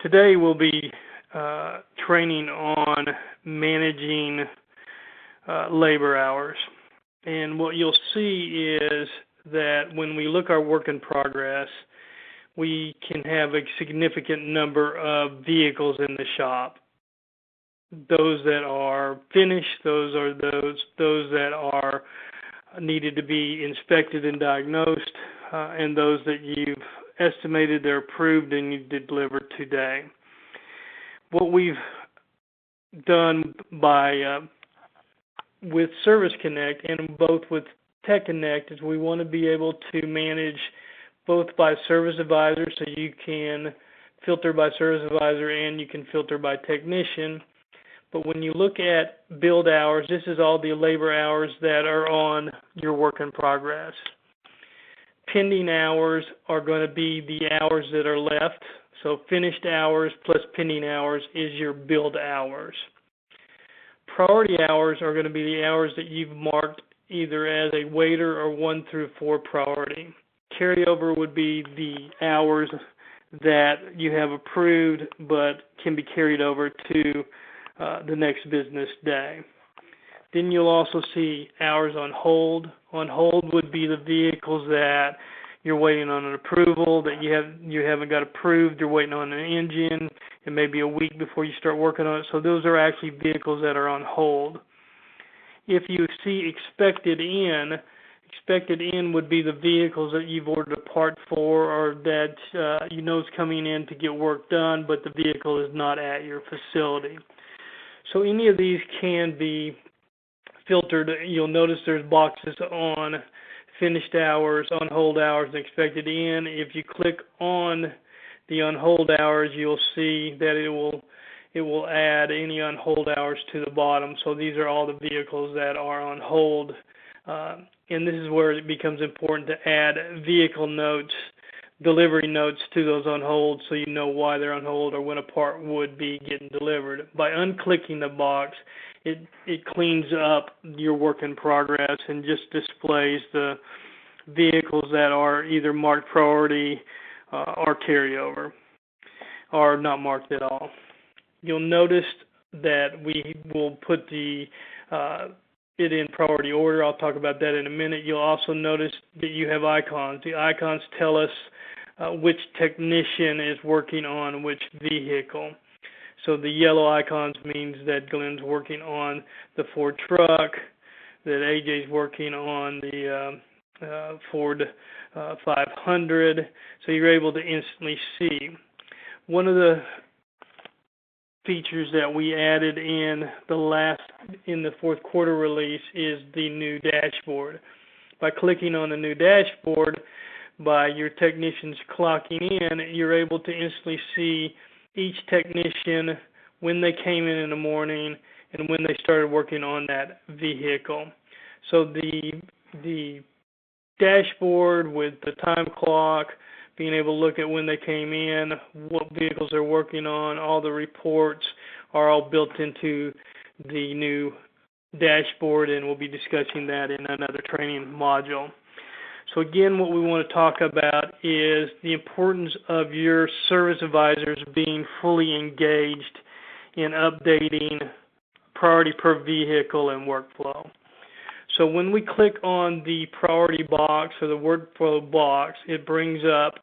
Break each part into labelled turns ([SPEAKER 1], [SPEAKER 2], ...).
[SPEAKER 1] Today we'll be training on managing labor hours. And what you'll see is that when we look our work in progress, we can have a significant number of vehicles in the shop. Those that are finished, those that are needed to be inspected and diagnosed, and those that you've estimated they're approved and you delivered today. What we've done with Service Connect and both with Tech Connect is we want to be able to manage both by service advisor, so you can filter by service advisor and you can filter by technician. But when you look at build hours, this is all the labor hours that are on your work in progress. Pending hours are going to be the hours that are left. So finished hours plus pending hours is your build hours. Priority hours are going to be the hours that you've marked either as a waiter or 1 through 4 priority. Carryover would be the hours that you have approved but can be carried over to the next business day. Then you'll also see hours on hold. On hold would be the vehicles that you're waiting on an approval, that you haven't got approved, you're waiting on an engine, and maybe a week before you start working on it. So those are actually vehicles that are on hold. If you see expected in would be the vehicles that you've ordered a part for or that you know is coming in to get work done, but the vehicle is not at your facility. So any of these can be filtered. You'll notice there's boxes on finished hours, on hold hours, and expected in. If you click on the on hold hours, you'll see that it will add any on hold hours to the bottom. So these are all the vehicles that are on hold. And this is where it becomes important to add vehicle notes, delivery notes to those on hold so you know why they're on hold or when a part would be getting delivered. By unclicking the box, it cleans up your work in progress and just displays the vehicles that are either marked priority or carryover or not marked at all. You'll notice that we will put it in priority order. I'll talk about that in a minute. You'll also notice that you have icons. The icons tell us which technician is working on which vehicle. So the yellow icons means that Glenn's working on the Ford truck, that AJ's working on the Ford 500. So you're able to instantly see. One of the features that we added in the fourth quarter release is the new dashboard. By clicking on the new dashboard, by your technicians clocking in, you're able to instantly see each technician when they came in the morning and when they started working on that vehicle. So the dashboard with the time clock, being able to look at when they came in, what vehicles they're working on, all the reports are all built into the new dashboard, and we'll be discussing that in another training module. So again, what we want to talk about is the importance of your service advisors being fully engaged in updating priority per vehicle and workflow. So when we click on the priority box or the workflow box, it brings up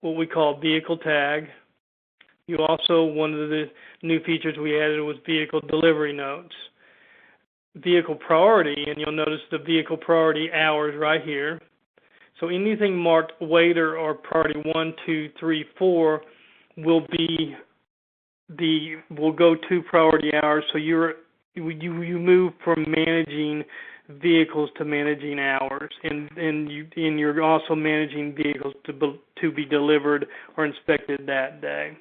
[SPEAKER 1] what we call vehicle tag. One of the new features we added was vehicle delivery notes. Vehicle priority, and you'll notice the vehicle priority hours right here. So anything marked waiter or priority 1, 2, 3, 4 will go to priority hours. So you move from managing vehicles to managing hours, and you're also managing vehicles to be delivered or inspected that day.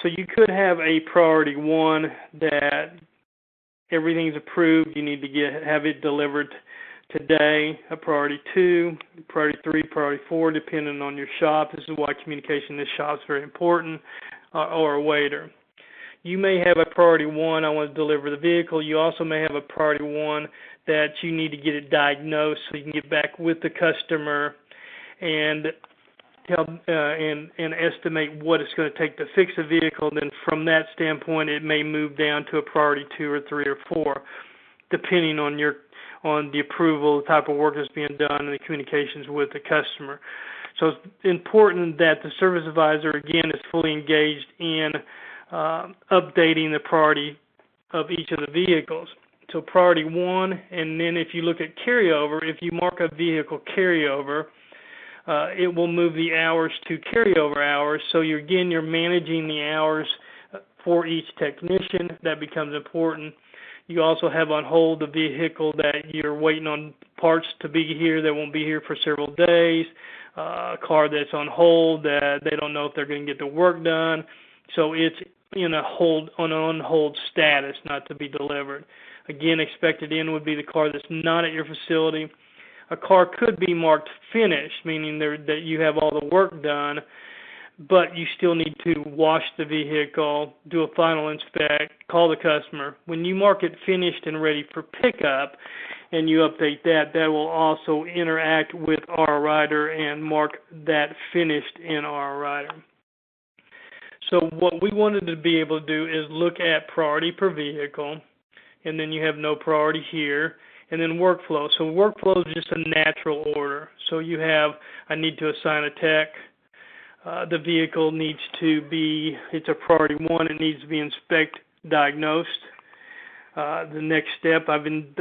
[SPEAKER 1] So you could have a priority 1 that everything's approved. You need to have it delivered today, a priority 2, priority 3, priority 4, depending on your shop. This is why communication in this shop is very important, or a waiter. You may have a priority 1, I want to deliver the vehicle. You also may have a priority 1 that you need to get it diagnosed so you can get back with the customer and and estimate what it's going to take to fix a vehicle. Then from that standpoint, it may move down to a priority 2 or 3 or 4, depending on the approval, the type of work that's being done, and the communications with the customer. So it's important that the service advisor, again, is fully engaged in updating the priority of each of the vehicles. So priority 1, and then if you look at carryover, if you mark a vehicle carryover, it will move the hours to carryover hours. So you're managing the hours for each technician. That becomes important. You also have on hold the vehicle that you're waiting on parts to be here that won't be here for several days. A car that's on hold that they don't know if they're going to get the work done. So it's on on hold status, not to be delivered. Again, expected in would be the car that's not at your facility. A car could be marked finished, meaning that you have all the work done, but you still need to wash the vehicle, do a final inspect, call the customer. When you mark it finished and ready for pickup and you update that, that will also interact with our rider and mark that finished in our rider. So what we wanted to be able to do is look at priority per vehicle, and then you have no priority here, and then workflow. So workflow is just a natural order. So you have, I need to assign a tech. The vehicle needs to be, it's a priority 1, it needs to be diagnosed. The next step, I've been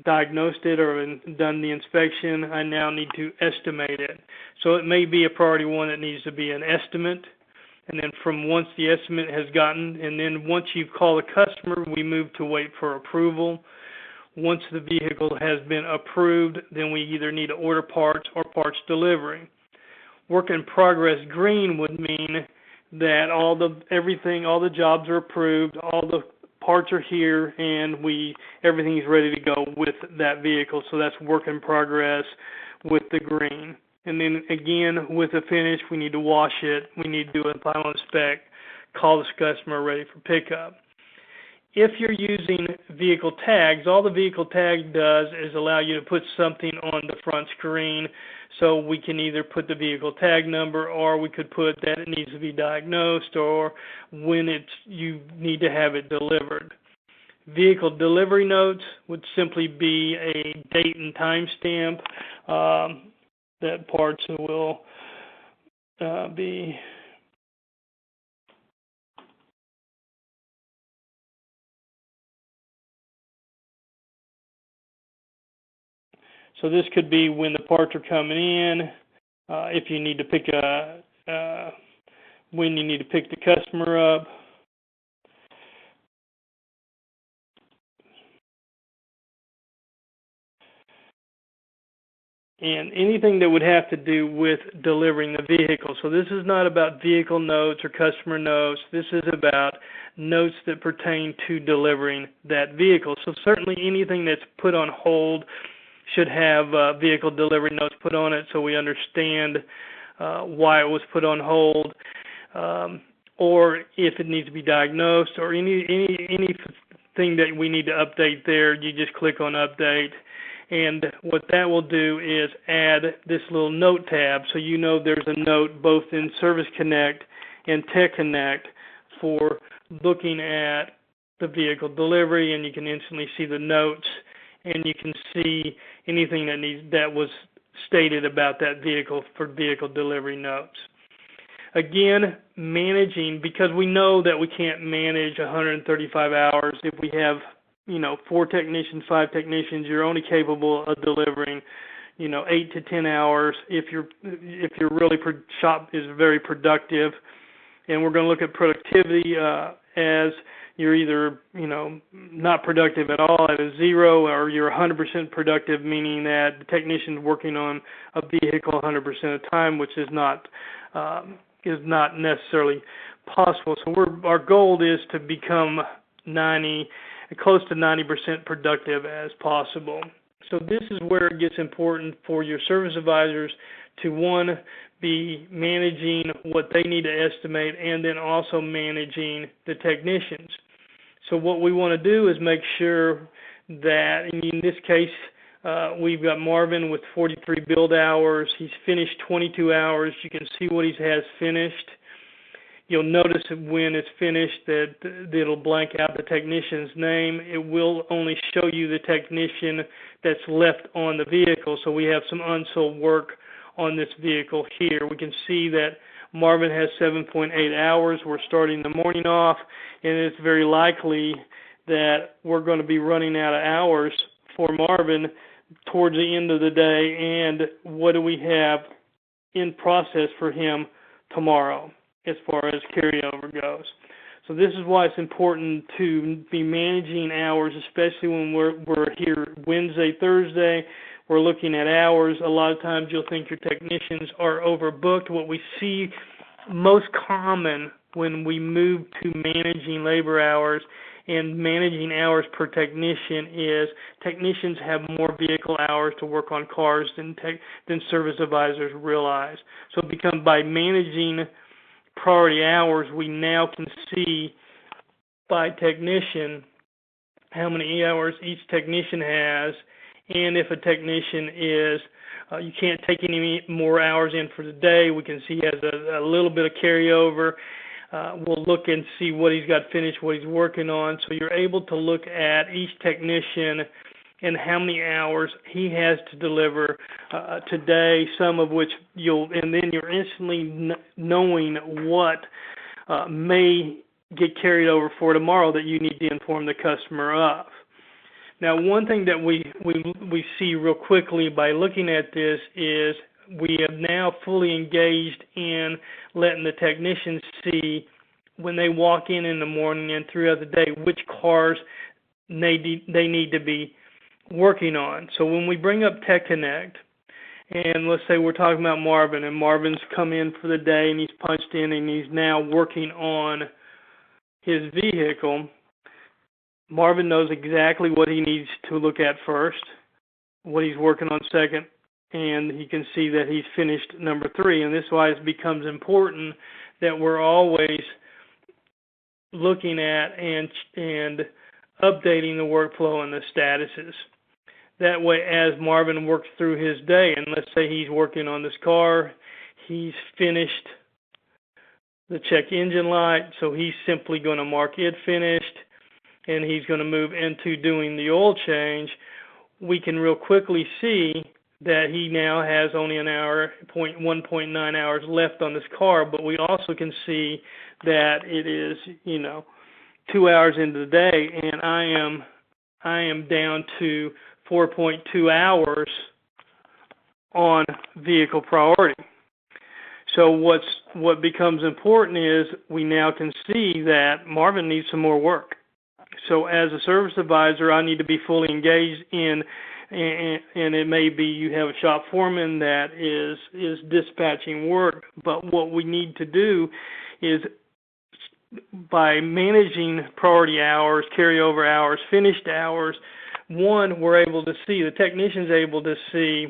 [SPEAKER 1] diagnosed it or done the inspection. I now need to estimate it. So it may be a priority 1 that needs to be an estimate. And then from once the estimate has gotten, and then once you call the customer, we move to wait for approval. Once the vehicle has been approved, then we either need to order parts or parts delivery. Work in progress green would mean that all the jobs are approved, all the parts are here, and everything's ready to go with that vehicle. So that's work in progress with the green. And then again, with the finish, we need to wash it. We need to do a final inspect, call the customer ready for pickup. If you're using vehicle tags, all the vehicle tag does is allow you to put something on the front screen. So we can either put the vehicle tag number, or we could put that it needs to be diagnosed, or when you need to have it delivered. Vehicle delivery notes would simply be a date and time stamp that parts will be. So this could be when the parts are coming in, if you need to when you need to pick the customer up. And anything that would have to do with delivering the vehicle. So this is not about vehicle notes or customer notes. This is about notes that pertain to delivering that vehicle. So certainly anything that's put on hold should have vehicle delivery notes put on it, so we understand why it was put on hold, or if it needs to be diagnosed, or anything that we need to update there. You just click on update, and what that will do is add this little note tab, so you know there's a note both in Service Connect and Tech Connect for looking at the vehicle delivery, and you can instantly see the notes, and you can see anything that was stated about that vehicle for vehicle delivery notes. Again, managing, because we know that we can't manage 135 hours. If we have, 4 technicians, 5 technicians, you're only capable of delivering, 8 to 10 hours. If your shop is very productive, and we're going to look at productivity as you're either, not productive at all at a 0, or you're 100% productive, meaning that the technician's working on a vehicle 100% of the time, which is not necessarily possible. So our goal is to become close to 90% productive as possible. So this is where it gets important for your service advisors to, one, be managing what they need to estimate, and then also managing the technicians. So what we want to do is make sure that, in this case, We've got Marvin with 43 build hours. He's finished 22 hours. You can see what he has finished. You'll notice when it's finished that it'll blank out the technician's name. It will only show you the technician that's left on the vehicle. So we have some unsold work on this vehicle here. We can see that Marvin has 7.8 hours. We're starting the morning off, and it's very likely that we're going to be running out of hours for Marvin towards the end of the day. And what do we have in process for him tomorrow as far as carryover goes? So this is why it's important to be managing hours, especially when we're here Wednesday, Thursday. We're looking at hours. A lot of times you'll think your technicians are overbooked. What we see most common when we move to managing labor hours and managing hours per technician is technicians have more vehicle hours to work on cars than service advisors realize. So by managing priority hours, we now can see by technician how many hours each technician has, and if a technician is, you can't take any more hours in for the day. We can see he has a little bit of carryover. We'll look and see what he's got finished, what he's working on. So you're able to look at each technician and how many hours he has to deliver today, some of which and then you're instantly knowing what may get carried over for tomorrow that you need to inform the customer of. Now, one thing that we see real quickly by looking at this is we have now fully engaged in letting the technicians see when they walk in the morning and throughout the day which cars they need to be working on. So when we bring up Tech Connect, and let's say we're talking about Marvin, and Marvin's come in for the day and he's punched in and he's now working on his vehicle, Marvin knows exactly what he needs to look at first, what he's working on second, and he can see that he's finished number 3. And this is why it becomes important that we're always looking at and updating the workflow and the statuses. That way, as Marvin works through his day, and let's say he's working on this car, he's finished the check engine light, so he's simply going to mark it finished, and he's going to move into doing the oil change. We can real quickly see that he now has only 1.9 hours left on this car, but we also can see that it is, 2 hours into the day, and I am down to 4.2 hours on vehicle priority. So what becomes important is we now can see that Marvin needs some more work. So as a service advisor, I need to be fully engaged in, and it may be you have a shop foreman that is dispatching work, but what we need to do is by managing priority hours, carryover hours, finished hours, one, we're able to see, the technician's able to see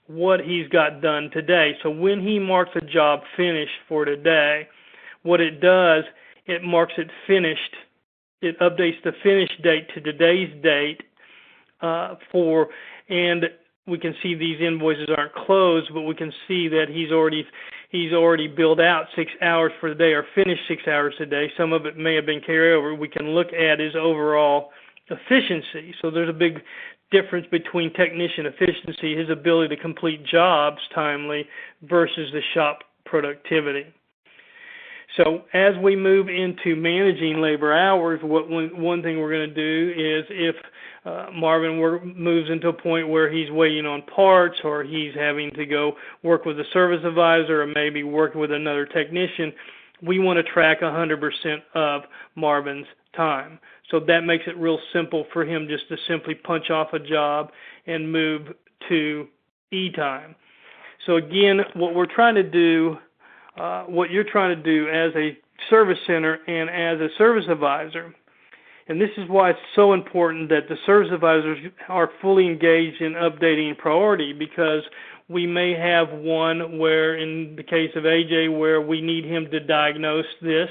[SPEAKER 1] what he's got done today. So when he marks a job finished for today, what it does, it marks it finished. It updates the finish date to today's date and we can see these invoices aren't closed, but we can see that he's already billed out 6 hours for the day or finished 6 hours a day. Some of it may have been carryover. We can look at his overall efficiency. So there's a big difference between technician efficiency, his ability to complete jobs timely, versus the shop productivity. So as we move into managing labor hours, one thing we're going to do is if Marvin moves into a point where he's waiting on parts or he's having to go work with a service advisor or maybe working with another technician, we want to track 100% of Marvin's time. So that makes it real simple for him just to simply punch off a job and move to E-time. So again, what we're trying to do, what you're trying to do as a service center and as a service advisor, and this is why it's so important that the service advisors are fully engaged in updating priority, because we may have one where, in the case of AJ, where we need him to diagnose this.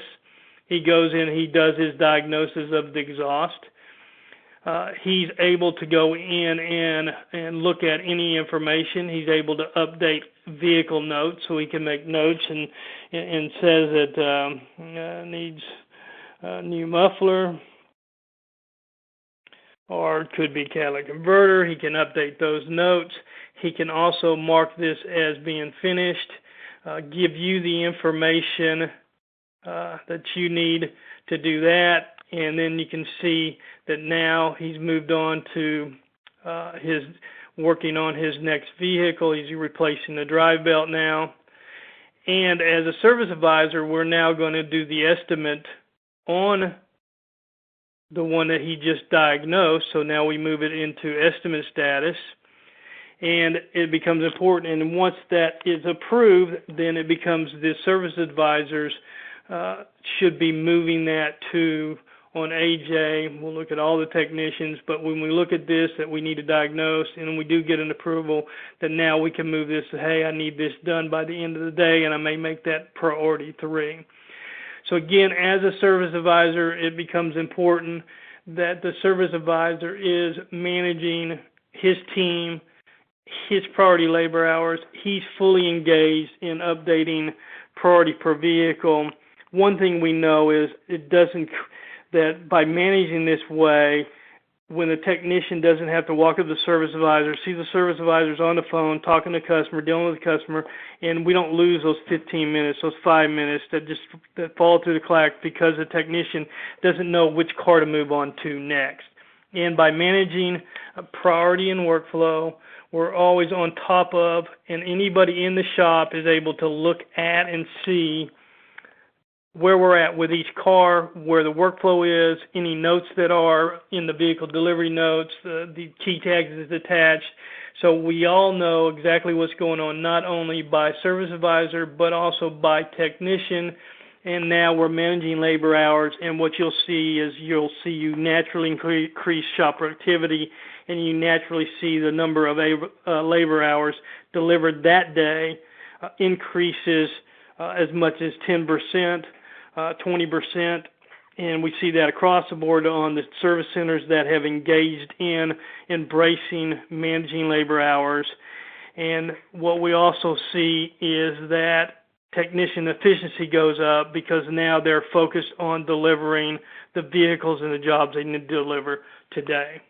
[SPEAKER 1] He goes in, he does his diagnosis of the exhaust. he's able to go in and look at any information. He's able to update vehicle notes, so he can make notes and says that needs a new muffler, or it could be catalytic converter. He can update those notes. He can also mark this as being finished, give you the information that you need to do that, and then you can see that now he's moved on to his working on his next vehicle. He's replacing the drive belt now. And as a service advisor, we're now going to do the estimate on the one that he just diagnosed. So now we move it into estimate status, and it becomes important. And once that is approved, then it becomes the service advisors should be moving that to on AJ. We'll look at all the technicians, but when we look at this that we need to diagnose and we do get an approval, then now we can move this to, hey, I need this done by the end of the day, and I may make that priority 3. So again, as a service advisor, it becomes important that the service advisor is managing his team, his priority labor hours. He's fully engaged in updating priority per vehicle. One thing we know is that by managing this way, when the technician doesn't have to walk up to the service advisor, see the service advisor's on the phone, talking to the customer, dealing with the customer, and we don't lose those 15 minutes, those 5 minutes that fall through the cracks because the technician doesn't know which car to move on to next. And by managing a priority and workflow, we're always on top of, and anybody in the shop is able to look at and see where we're at with each car, where the workflow is, any notes that are in the vehicle delivery notes, the key tags is attached. So we all know exactly what's going on, not only by service advisor, but also by technician. And now we're managing labor hours, and what you'll see is you naturally increase shop productivity, and you naturally see the number of labor hours delivered that day increases as much as 10%. 20%, and we see that across the board on the service centers that have engaged in embracing managing labor hours. And what we also see is that technician efficiency goes up because now they're focused on delivering the vehicles and the jobs they need to deliver today.